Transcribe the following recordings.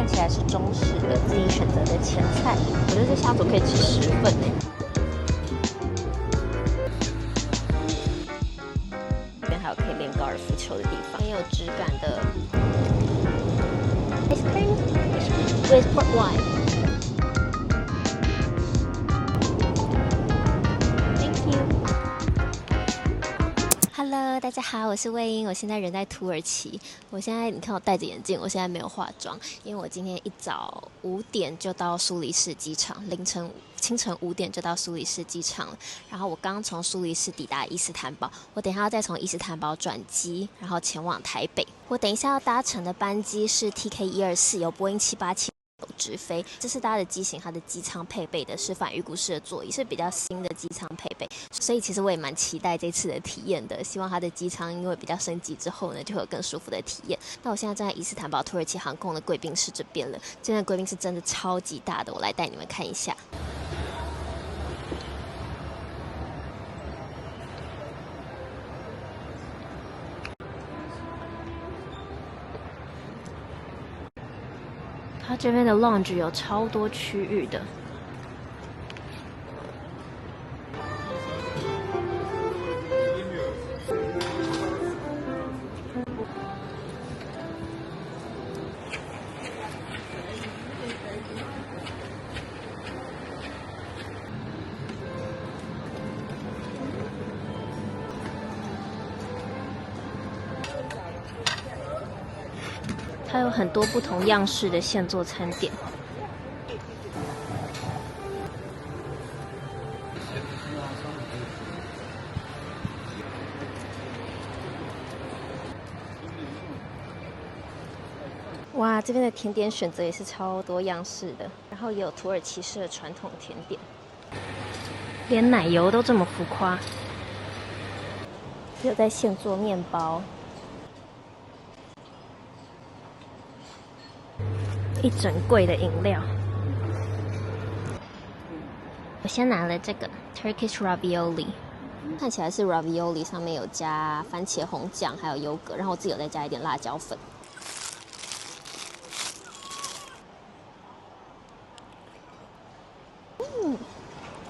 看起来是中式的，自己选择的前菜。我觉得这虾组可以吃10份呢。这边还有可以练高尔夫球的地方，很有质感的 ice cream with port wine。Hello， 大家好，我是魏英，我现在人在土耳其。我现在你看我戴着眼镜，我现在没有化妆，因为我今天一早5点就到苏黎世机场，清晨5点就到苏黎世机场了。然后我刚从苏黎世抵达伊斯坦堡，我等一下要再从伊斯坦堡转机，然后前往台北。我等一下要搭乘的班机是 TK124，由波音787。直飞，这次搭的机型，它的机舱配备的是反鱼骨式的座椅，是比较新的机舱配备，所以其实我也蛮期待这次的体验的。希望它的机舱因为比较升级之后呢，就会有更舒服的体验。那我现在站在伊斯坦堡土耳其航空的贵宾室这边了，这边的贵宾室真的超级大的，我来带你们看一下。它这边的 lounge 有超多区域的，它有很多不同样式的现做餐点。哇，这边的甜点选择也是超多样式的，然后也有土耳其式的传统甜点，连奶油都这么浮夸。有在现做面包，一整柜的饮料。我先拿了这个 Turkish Ravioli， 看起来是 Ravioli 上面有加番茄红酱，还有优格，然后我自己有再加一点辣椒粉。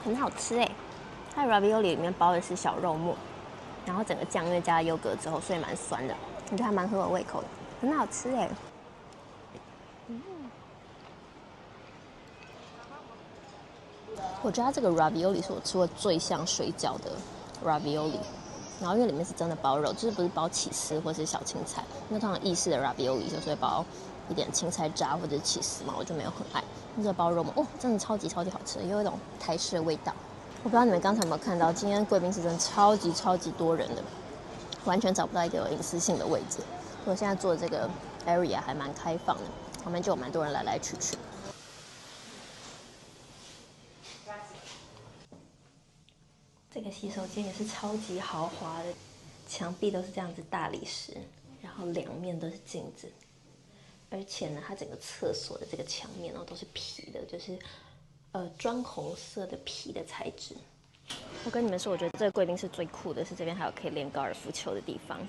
很好吃哎，它的 ravioli 里面包的是小肉末，然后整个酱因为加了优格之后，所以蛮酸的，我觉得还蛮合我胃口的，很好吃哎。我觉得它这个 ravioli 是我吃过最像水饺的 ravioli， 然后因为里面是真的包肉，就是不是包起司或是小青菜，因为通常意式的 ravioli 就是会包一点青菜渣或者起司嘛，我就没有很爱。这个包肉嘛，哦，真的超级好吃，有一种台式的味道。我不知道你们刚才有没有看到，今天贵宾室真的超级多人的，完全找不到一个有隐私性的位置。我现在坐的这个 area 还蛮开放的，旁边就有蛮多人来去。这个洗手间也是超级豪华的，墙壁都是这样子大理石，然后两面都是镜子。而且呢，它整个厕所的这个墙面都是皮的，就是砖红色的皮的材质。我跟你们说，我觉得这个贵宾室最酷的是这边还有可以练高尔夫球的地方，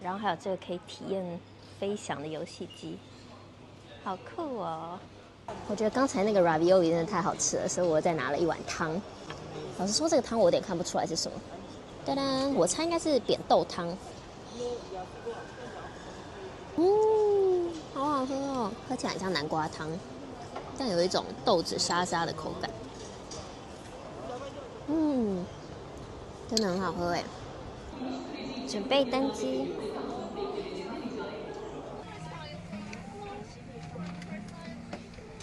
然后还有这个可以体验飞翔的游戏机，好酷哦！我觉得刚才那个 ravioli 真的太好吃了，所以我再拿了一碗汤。老实说，这个汤我有点看不出来是什么。当然，我猜应该是扁豆汤。好好喝哦，喝起来很像南瓜汤，但有一种豆子沙沙的口感。真的很好喝哎。准备登机。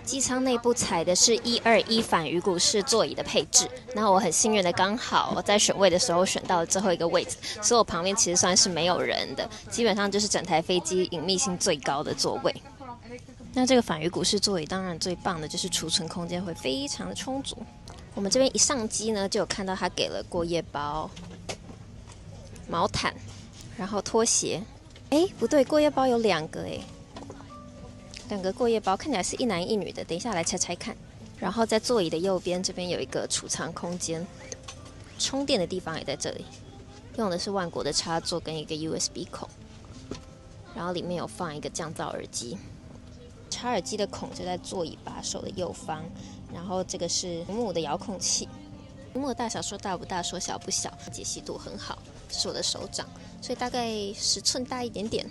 机舱内部采的是121反鱼骨式座椅的配置，那我很幸运的刚好在选位的时候选到了最后一个位置，所以我旁边其实算是没有人的，基本上就是整台飞机隐秘性最高的座位。那这个反鱼骨式座椅当然最棒的就是储存空间会非常的充足。我们这边一上机呢，就有看到他给了过夜包、毛毯，然后拖鞋。不对，过夜包有2个2个过夜包，看起来是一男一女的。等一下来拆拆看。然后在座椅的右边，这边有一个储藏空间，充电的地方也在这里，用的是万国的插座跟一个 USB 口。然后里面有放一个降噪耳机。插耳机的孔就在座椅把手的右方，然后这个是屏幕的遥控器。屏幕的大小说大不大，说小不小，解析度很好。这是我的手掌，所以大概10寸大一点点。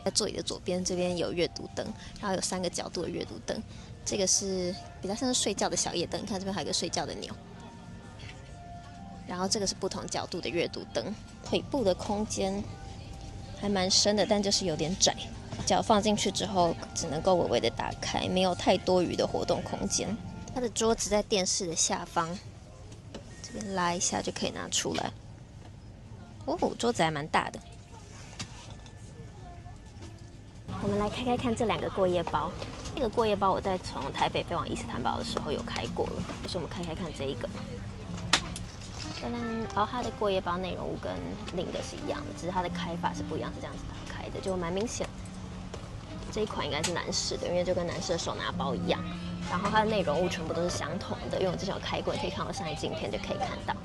在座椅的左边，这边有阅读灯，然后有3个角度的阅读灯。这个是比较像是睡觉的小夜灯，你看这边还有一个睡觉的钮。然后这个是不同角度的阅读灯。腿部的空间还蛮深的，但就是有点窄。脚放进去之后，只能够微微的打开，没有太多余的活动空间。它的桌子在电视的下方，这边拉一下就可以拿出来。哦，桌子还蛮大的。我们来开开看这2个过夜包。这个过夜包我在从台北飞往伊斯坦堡的时候有开过了，就是我们开开看这一个。然后它的过夜包内容物跟另一个是一样的，只是它的开法是不一样，是这样子打开的，就蛮明显。这一款应该是男士的，因为就跟男士的手拿包一样。然后它的内容物全部都是相同的，因为我之前有开过，你可以看我上一镜片就可以看到。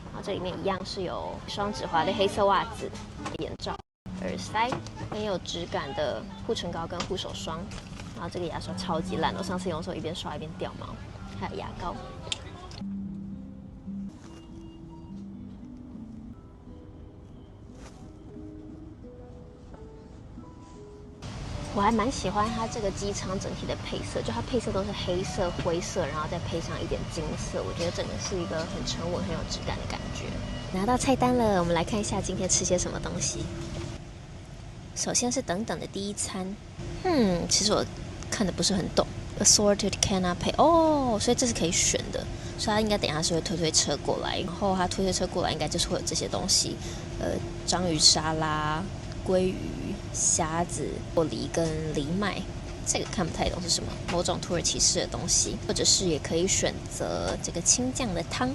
然后这里面一样是有双指滑的黑色袜子、眼罩、耳塞，很有质感的护唇膏跟护手霜。然后这个牙刷超级烂，我上次用的时候一边刷一边掉毛。还有牙膏。我还蛮喜欢它这个机舱整体的配色，就它配色都是黑色、灰色，然后再配上一点金色，我觉得整个是一个很沉稳、很有质感的感觉。拿到菜单了，我们来看一下今天吃些什么东西。首先是等等的第一餐，其实我看的不是很懂。Assorted canapé， 哦，所以这是可以选的，所以它应该等一下是会推车过来，然后它推车过来应该就是会有这些东西，章鱼沙拉、鲑鱼、虾子、洛梨跟藜麦，这个看不太懂是什么，某种土耳其式的东西，或者是也可以选择这个青酱的汤。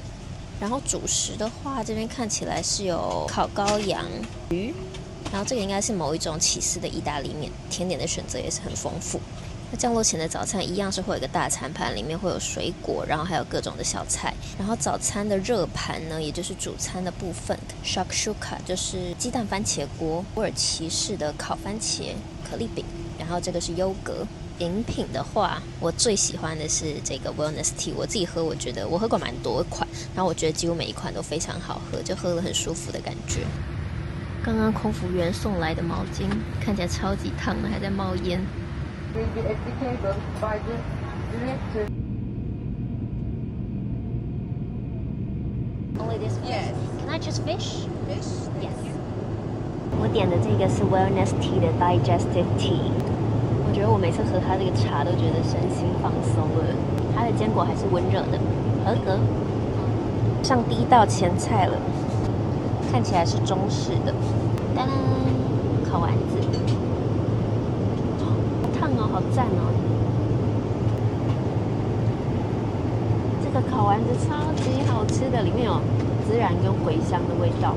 然后主食的话，这边看起来是有烤羔羊、鱼，然后这个应该是某一种起司的意大利面。甜点的选择也是很丰富。那降落前的早餐一样是会有一个大餐盘，里面会有水果，然后还有各种的小菜。然后早餐的热盘呢，也就是主餐的部分 shakshuka 就是鸡蛋番茄锅，土耳其式的烤番茄可丽饼，然后这个是优格。饮品的话，我最喜欢的是这个 Wellness Tea， 我自己喝，我觉得我喝过蛮多款，然后我觉得几乎每一款都非常好喝，就喝了很舒服的感觉。刚刚空服员送来的毛巾看起来超级烫的，还在冒烟。Only this fish? Yes. Can I choose fish? Fish? Yes. 我点的这个是 Wellness Tea 的 Digestive Tea。我觉得我每次喝它这个茶都觉得身心放松了。它的坚果还是温热的，合格。上第一道前菜了，看起来是中式的。当当，烤丸子。好烫哦，好赞哦！这个烤丸子超级好吃的，里面有孜然跟茴香的味道，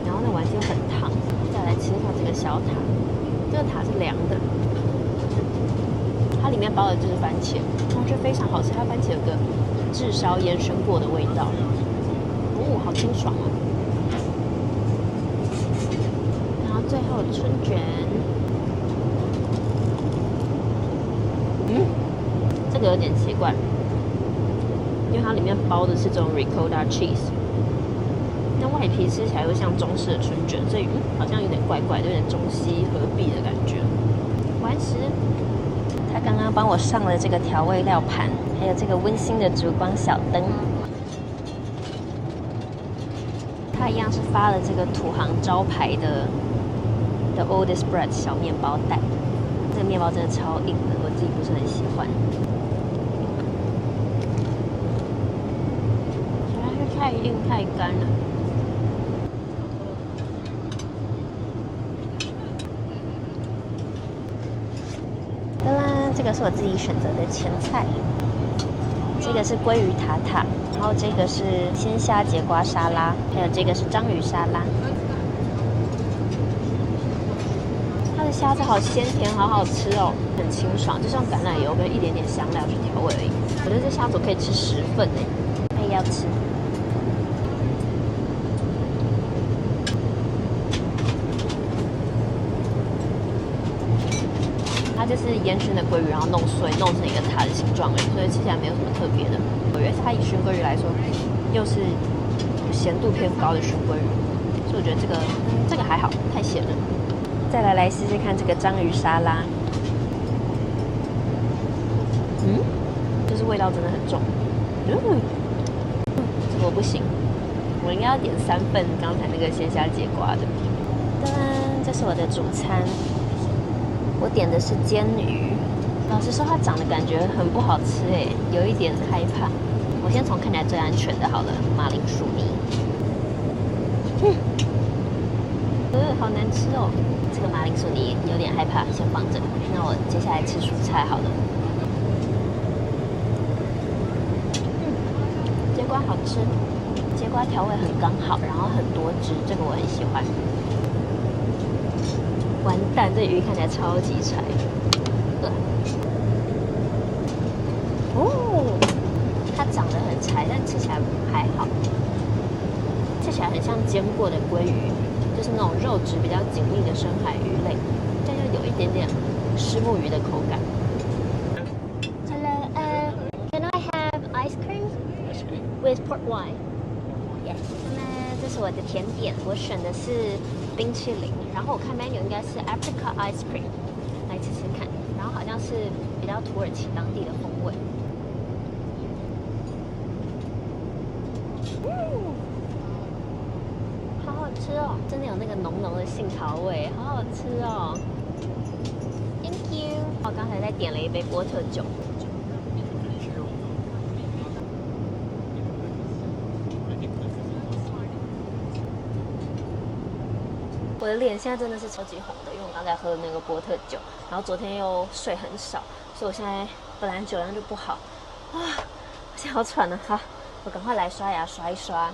然后那丸子又很烫。再来吃一下这个小塔，这个塔是凉的，它里面包的就是番茄，我觉得非常好吃。它番茄有个炙烧烟熏过的味道，哦，好清爽哦。然后最后春卷。这个有点奇怪，因为它里面包的是这种 ricotta cheese， 那外皮吃起来又像中式的春卷，所以好像有点怪怪的，有点中西合璧的感觉。完食，他刚刚帮我上了这个调味料盘，还有这个温馨的烛光小灯。他一样是发了这个土行招牌的 The Oldest Bread 小面包袋，这个面包真的超硬的，我自己不是很喜欢。太硬太干了。当然，这个是我自己选择的前菜，这个是鲑鱼塔塔，然后这个是鲜虾节瓜沙拉，还有这个是章鱼沙拉。它的虾子好鲜甜，好好吃哦，很清爽，就像橄榄油跟一点点香料去调味而已。我觉得这虾子可以吃10份呢，我也要吃。它就是烟熏的鲑鱼，然后弄碎，弄成一个塔的形状而已，所以吃起来没有什么特别的。我觉得它以熏鲑鱼来说，又是咸度偏高的熏鲑鱼，所以我觉得这个还好，太咸了。再来试试看这个章鱼沙拉，就是味道真的很重，这个我不行，我应该要点3份刚才那个鲜虾节瓜的。噔，这是我的主餐，我点的是煎鱼。老实说，它长得感觉很不好吃哎，有一点害怕。我先从看起来最安全的好了，马铃薯泥。好难吃哦。这个马铃薯泥有点害怕，先放着。那我接下来吃蔬菜好了。节瓜好吃，节瓜调味很刚好，然后很多汁，这个我很喜欢。完蛋，这鱼看起来超级柴。它长得很柴，但吃起来还好，吃起来很像煎过的鲑鱼。就是那种肉质比较紧密的深海鱼类，但又有一点点虱目鱼的口感。Hello, can I have ice cream with port wine? Yes. 那这是我的甜点，我选的是冰淇淋，然后我看 menu 应该是 apricot ice cream， 来吃吃看。然后好像是比较土耳其当地的风味。好吃哦，真的有那个浓浓的杏桃味，好好吃哦。Thank you。我刚才在点了一杯波特酒。我的脸现在真的是超级红的，因为我刚才喝了那个波特酒，然后昨天又睡很少，所以我现在本来酒量就不好啊，我现在好喘啊！好，我赶快来刷牙刷一刷，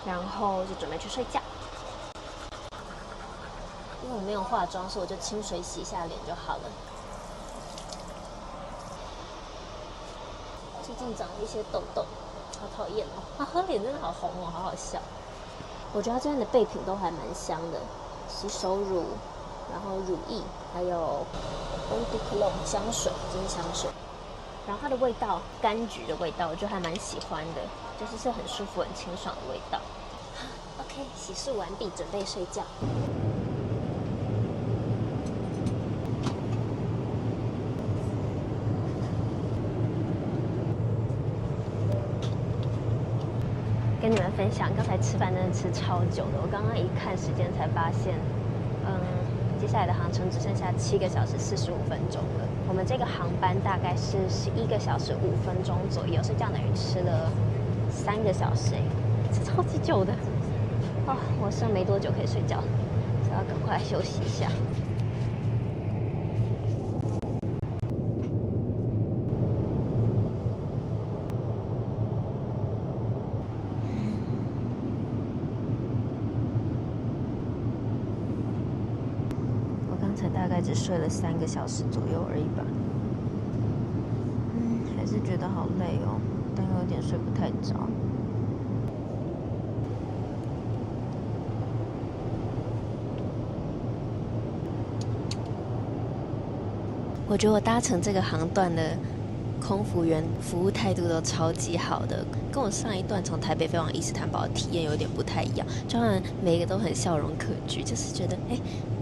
然后就准备去睡觉。因为我没有化妆，所以我就清水洗一下脸就好了。最近长了一些痘痘，好讨厌哦！喝脸真的好红哦，好好笑。我觉得它这边的备品都还蛮香的，洗手乳，然后乳液，还有 Eau de Cologne 香水，这是香水。然后它的味道，柑橘的味道，我就还蛮喜欢的，就是很舒服、很清爽的味道。OK， 洗漱完毕，准备睡觉。跟你们分享，刚才吃饭真的吃超久的。我刚刚一看时间才发现，接下来的航程只剩下7个小时45分钟了。我们这个航班大概是11个小时5分钟左右，所以这样等于吃了3个小时，这超级久的。哦，我剩没多久可以睡觉，所以要赶快休息一下。大概只睡了3个小时左右而已吧，还是觉得好累哦，但又有点睡不太着。我觉得我搭乘这个航段的空服员服务态度都超级好的，跟我上一段从台北飞往伊斯坦堡的体验有点不太一样，就好像每一个都很笑容可掬，就是觉得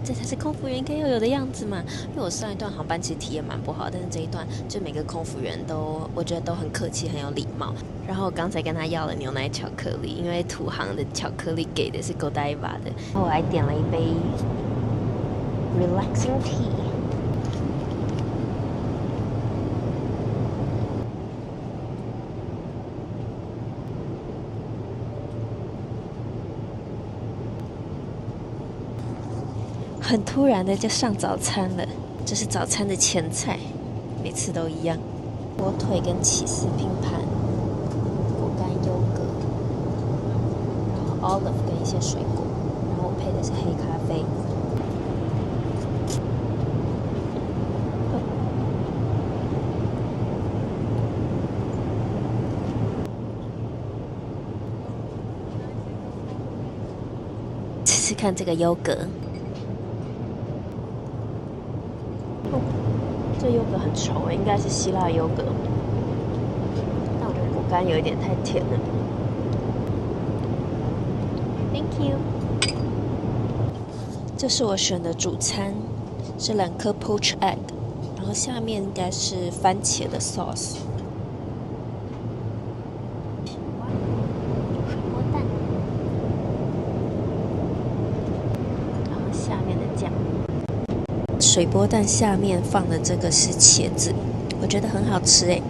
这才是空服员应该要有的样子嘛。因为我上一段航班其实体验蛮不好，但是这一段就每个空服员都我觉得都很客气，很有礼貌。然后我刚才跟他要了牛奶巧克力，因为土航的巧克力给的是 Godiva 的，然后我还点了一杯 relaxing tea。很突然的就上早餐了，这是早餐的前菜，每次都一样，火腿跟起司拼盘，果干优格，然后 olive 跟一些水果，然后我配的是黑咖啡。试试看这个优格。这优格很稠应该是希腊优格，但我觉得果干有一点太甜了。Thank you。这是我选的主餐，是2颗 poached egg， 然后下面应该是番茄的 sauce。水波蛋，然后下面的酱。水波蛋下面放的这个是茄子，我觉得很好吃诶。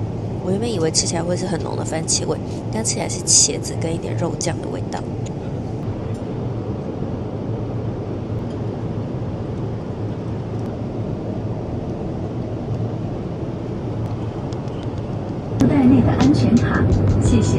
我原本以为吃起来会是很浓的番茄味，但吃起来是茄子跟一点肉酱的味道。带内的安全卡，谢谢。